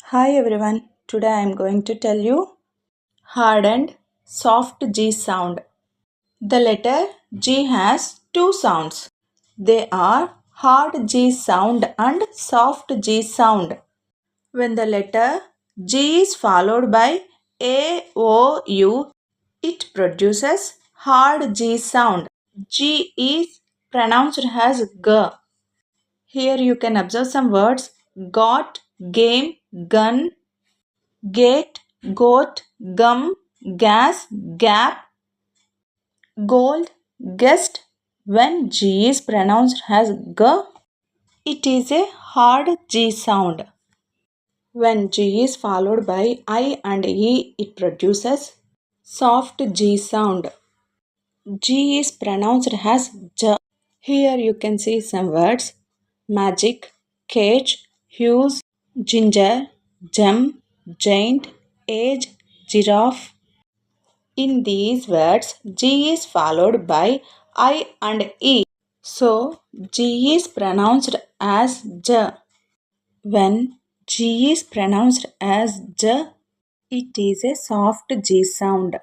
Hi everyone, today I am going to tell you hard and soft G sound. The letter G has two sounds. They are hard G sound and soft G sound. When the letter G is followed by A, O, U, it produces hard G sound. G is pronounced as G. Here you can observe some words got, game, gun, gate, goat, gum, gas, gap, gold, guest. When G is pronounced as G, it is a hard G sound. When G is followed by I and E, it produces soft G sound. G is pronounced as J. Here you can see some words magic, cage, hues, ginger, gem, giant, age, giraffe. In these words, G is followed by I and E. So, G is pronounced as J. When G is pronounced as J, it is a soft G sound.